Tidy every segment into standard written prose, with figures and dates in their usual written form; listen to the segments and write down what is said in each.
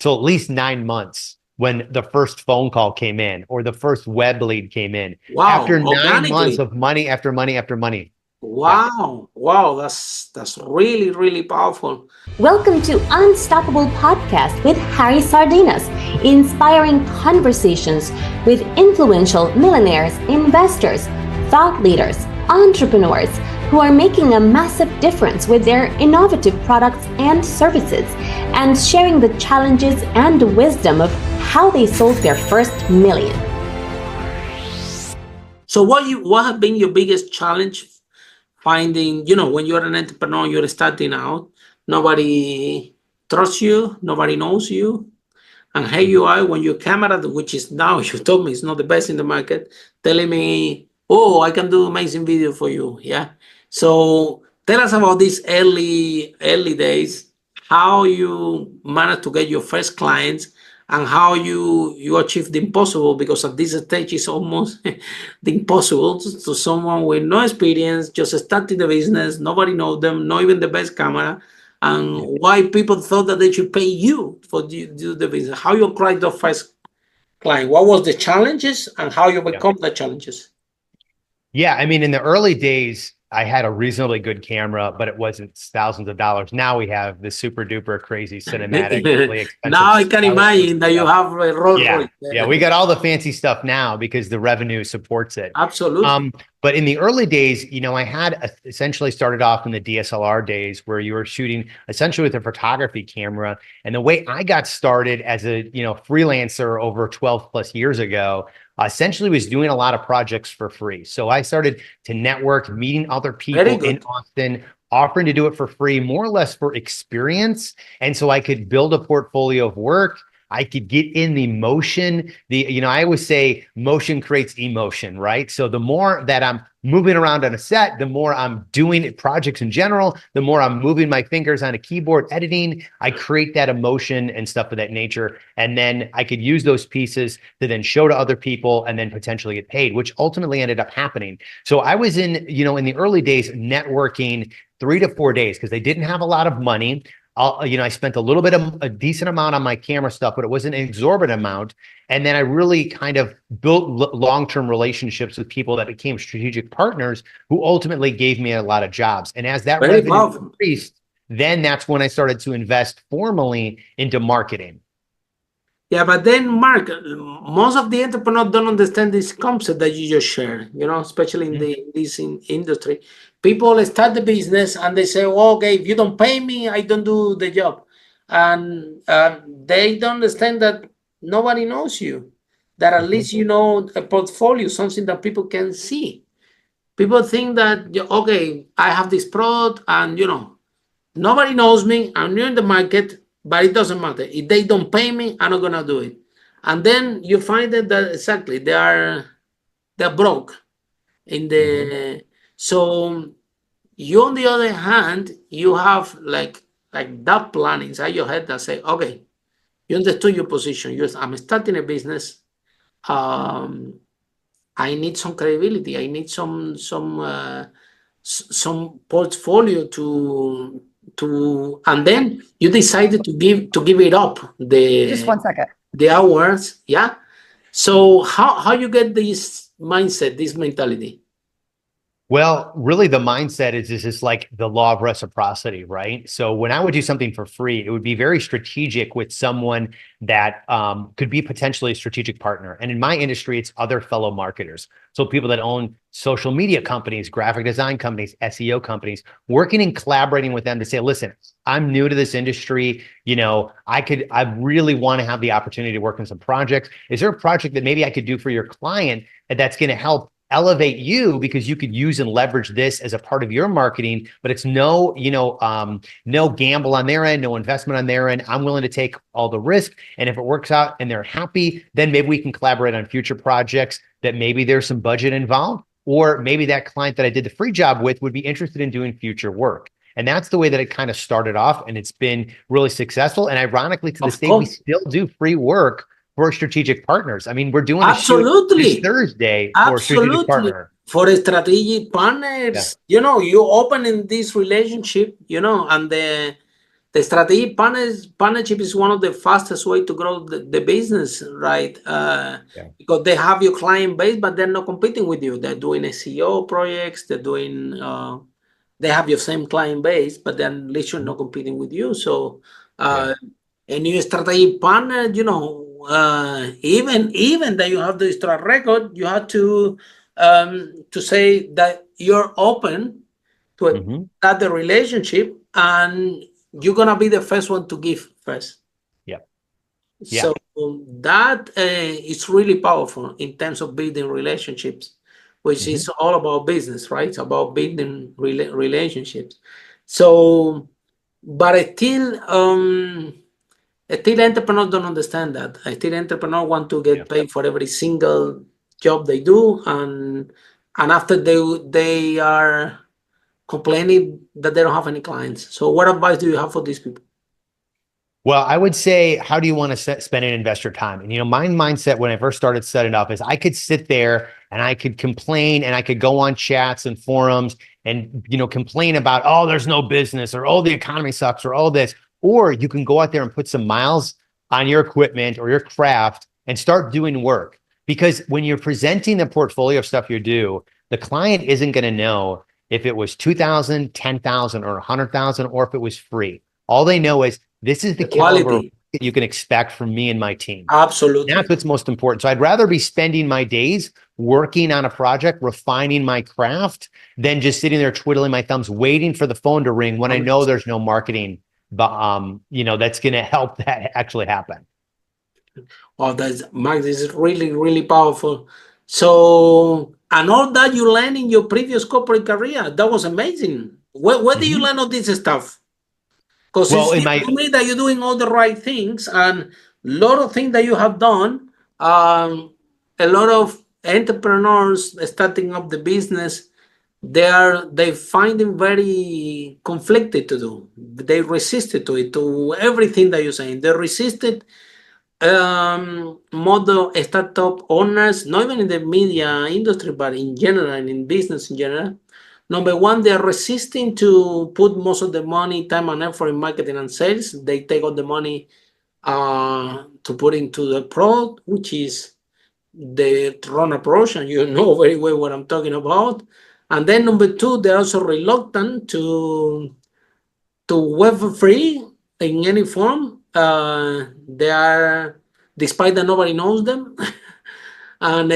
So at least 9 months when the first phone call came in or the first web lead came in. Wow, After 9 months organically. of money after money after money. Yeah. Wow, wow, that's really, really powerful. Welcome to Unstoppable Podcast with Harry Sardinas, inspiring conversations with influential millionaires, investors, thought leaders, entrepreneurs who are making a massive difference with their innovative products and services, and sharing the challenges and wisdom of how they sold their first million. So what have been your biggest challenge finding, when you're an entrepreneur, you're starting out, nobody trusts you, nobody knows you. And here you are when your camera, which is now, you told me it's not the best in the market, telling me, oh, I can do amazing video for you. Yeah. So tell us about these early days, how you managed to get your first clients and how you achieved the impossible, because at this stage it's almost the impossible to someone with no experience, just starting the business, nobody knows them, not even the best camera, and why people thought that they should pay you for do the business. How you acquired the first client? What was the challenges and how you overcome the challenges? Yeah, I mean, in the early days, I had a reasonably good camera, but it wasn't thousands of dollars. Now we have the super duper crazy cinematic, really expensive. Now I can imagine that you have a Rolls Royce. Yeah, we got all the fancy stuff now because the revenue supports it. Absolutely. But in the early days, I had essentially started off in the DSLR days where you were shooting essentially with a photography camera. And the way I got started as a freelancer over 12 plus years ago, essentially was doing a lot of projects for free. So I started to network, meeting other people in Austin, offering to do it for free, more or less for experience. And so I could build a portfolio of work. I could get in the motion. I always say motion creates emotion, right? So the more that I'm moving around on a set, the more I'm doing projects in general, the more I'm moving my fingers on a keyboard editing, I create that emotion and stuff of that nature. And then I could use those pieces to then show to other people and then potentially get paid, which ultimately ended up happening. So I was in the early days networking 3 to 4 days because they didn't have a lot of money. I spent a decent amount on my camera stuff, but it wasn't an exorbitant amount. And then I really kind of built long-term relationships with people that became strategic partners who ultimately gave me a lot of jobs. And as that revenue increased, then that's when I started to invest formally into marketing. Yeah, but then, Mark, most of the entrepreneurs don't understand this concept that you just shared, especially in this industry. People start the business and they say, well, okay, if you don't pay me, I don't do the job. And they don't understand that nobody knows you, that at least you know a portfolio, something that people can see. People think that, okay, I have this product and, nobody knows me, I'm new in the market, but it doesn't matter. If they don't pay me, I'm not gonna do it. And then you find that exactly they're broke in the so you, on the other hand, you have like that plan inside your head that say, okay, you understood your position. I'm starting a business. I need some credibility. I need some portfolio to and then you decided to give it up Just 1 second. the hours. Yeah. So how you get this mindset, this mentality? Well, really the mindset is just like the law of reciprocity, right? So when I would do something for free, it would be very strategic with someone that could be potentially a strategic partner. And in my industry, it's other fellow marketers. So people that own social media companies, graphic design companies, SEO companies, working and collaborating with them to say, listen, I'm new to this industry. I really want to have the opportunity to work on some projects. Is there a project that maybe I could do for your client that's going to help elevate you because you could use and leverage this as a part of your marketing, but it's no gamble on their end, no investment on their end. I'm willing to take all the risk. And if it works out and they're happy, then maybe we can collaborate on future projects that maybe there's some budget involved, or maybe that client that I did the free job with would be interested in doing future work. And that's the way that it kind of started off. And it's been really successful. And ironically, to this day, we still do free work for strategic partners. I mean, we're doing a shoot this Thursday for a strategic partner. For a strategic partners, you open in this relationship, and the strategic partnership is one of the fastest way to grow the business, right? Because they have your client base, but they're not competing with you. They're doing SEO projects. They're doing. They have your same client base, but then literally not competing with you. So, a new strategic partner, even that you have the track record, you have to say that you're open to start the relationship, and you're gonna be the first one to give first. So that is really powerful in terms of building relationships, which is all about business, right? It's about building relationships. So, but still entrepreneurs don't understand that. Still entrepreneurs want to get paid for every single job they do, and after they are complaining that they don't have any clients. So what advice do you have for these people? Well, I would say, how do you want to spend and invest your time? And, my mindset when I first started setting up is I could sit there and I could complain and I could go on chats and forums and, complain about, oh, there's no business, or, oh, the economy sucks, or all this. Or you can go out there and put some miles on your equipment or your craft and start doing work. Because when you're presenting the portfolio of stuff you do, the client isn't going to know if it was 2,000, 10,000, or 100,000, or if it was free. All they know is, this is the caliber that you can expect from me and my team. Absolutely. That's what's most important. So I'd rather be spending my days working on a project, refining my craft, than just sitting there twiddling my thumbs, waiting for the phone to ring when I know there's no marketing, that's going to help that actually happen. Oh, Mark, this is really, really powerful. So, and all that you learned in your previous corporate career, that was amazing. Where did you learn all this stuff? Because it seems to me that you're doing all the right things, and a lot of things that you have done. A lot of entrepreneurs starting up the business, they find it very conflicted to do. They resisted to everything that you're saying. They resisted model startup owners, not even in the media industry, but in general, and in business in general. Number one, they're resisting to put most of the money, time, and effort in marketing and sales. They take all the money to put into the product, which is the wrong approach, and you know very well what I'm talking about. And then number two, they're also reluctant to web free in any form. They are, despite that nobody knows them. And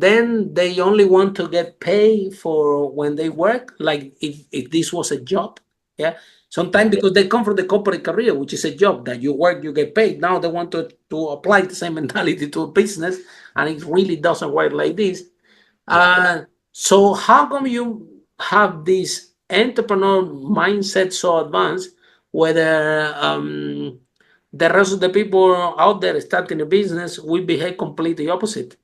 then they only want to get paid for when they work, like if this was a job. Sometimes because they come from the corporate career, which is a job that you work, you get paid. Now they want to apply the same mentality to a business, and it really doesn't work like this. So how come you have this entrepreneur mindset so advanced, whether the rest of the people out there starting a business will behave completely opposite?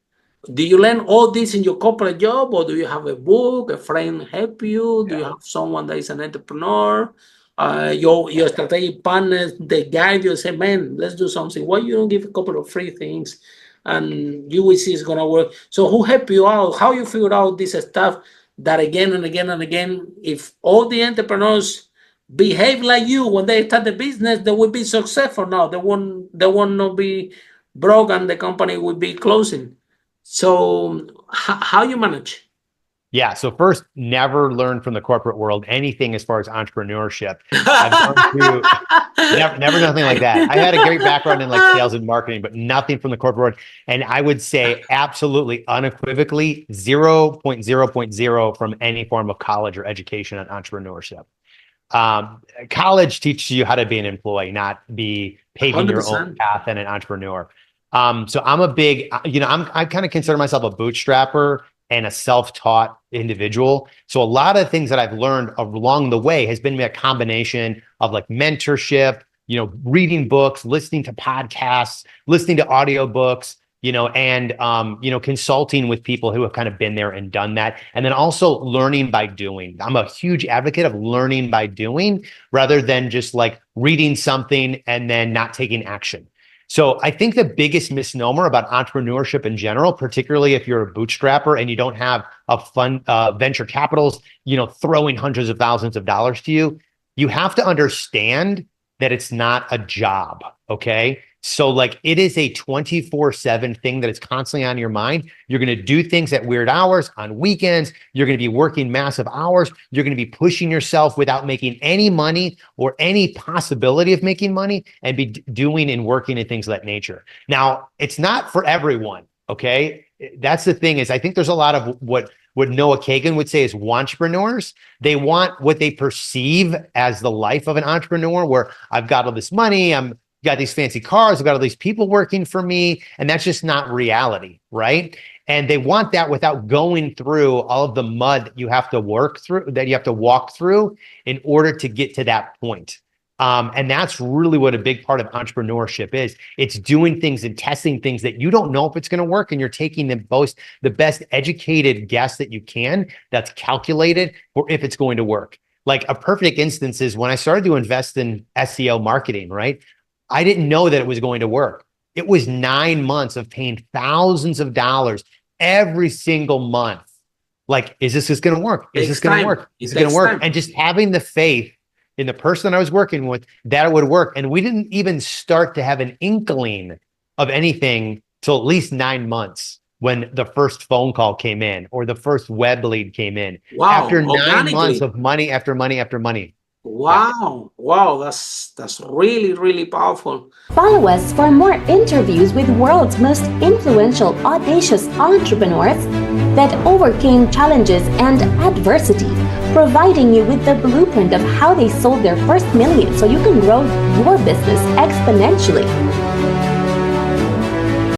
Do you learn all this in your corporate job, or do you have a book, a friend help you? Do you have someone that is an entrepreneur? Your strategic partners, they guide you and say, man, let's do something. Why you don't give a couple of free things and you will see it's going to work? So who help you out? How you figure out this stuff that again and again and again, if all the entrepreneurs behave like you when they start the business, they will be successful. Now they won't not be broke and the company will be closing. So how you manage? Yeah. So first, never learn from the corporate world anything as far as entrepreneurship. I've learned to never nothing like that. I had a great background in like sales and marketing, but nothing from the corporate world. And I would say absolutely unequivocally 0.0 from any form of college or education on entrepreneurship. College teaches you how to be an employee, not be paving 100%. Your own path and an entrepreneur. So I'm a big, I kind of consider myself a bootstrapper and a self-taught individual. So a lot of things that I've learned along the way has been a combination of like mentorship, reading books, listening to podcasts, listening to audiobooks, and consulting with people who have kind of been there and done that. And then also learning by doing. I'm a huge advocate of learning by doing rather than just like reading something and then not taking action. So I think the biggest misnomer about entrepreneurship in general, particularly if you're a bootstrapper and you don't have a fund, venture capitals, throwing hundreds of thousands of dollars to you, you have to understand that it's not a job. Okay. So like it is a 24/7 thing that is constantly on your mind. You're going to do things at weird hours on weekends. You're going to be working massive hours. You're going to be pushing yourself without making any money or any possibility of making money, and be doing and working and things of that nature. Now, it's not for everyone. Okay. That's the thing, is I think there's a lot of what Noah Kagan would say is wantrepreneurs. They want what they perceive as the life of an entrepreneur, where I've got all this money, I'm got these fancy cars, I've got all these people working for me, and that's just not reality, right? And they want that without going through all of the mud that you have to work through, that you have to walk through in order to get to that point. And that's really what a big part of entrepreneurship is. It's doing things and testing things that you don't know if it's going to work, and you're taking the best educated guess that you can, that's calculated for if it's going to work. Like a perfect instance is when I started to invest in SEO marketing, right? I didn't know that it was going to work. It was 9 months of paying thousands of dollars every single month. Like, is this just going to work? Is this going to work? Is it going to work? And just having the faith in the person I was working with that it would work. And we didn't even start to have an inkling of anything till at least 9 months, when the first phone call came in or the first web lead came in. Wow, after 9 months of money after money after money. Wow. Wow. That's really, really powerful. Follow us for more interviews with world's most influential, audacious entrepreneurs that overcame challenges and adversity, providing you with the blueprint of how they sold their first million so you can grow your business exponentially.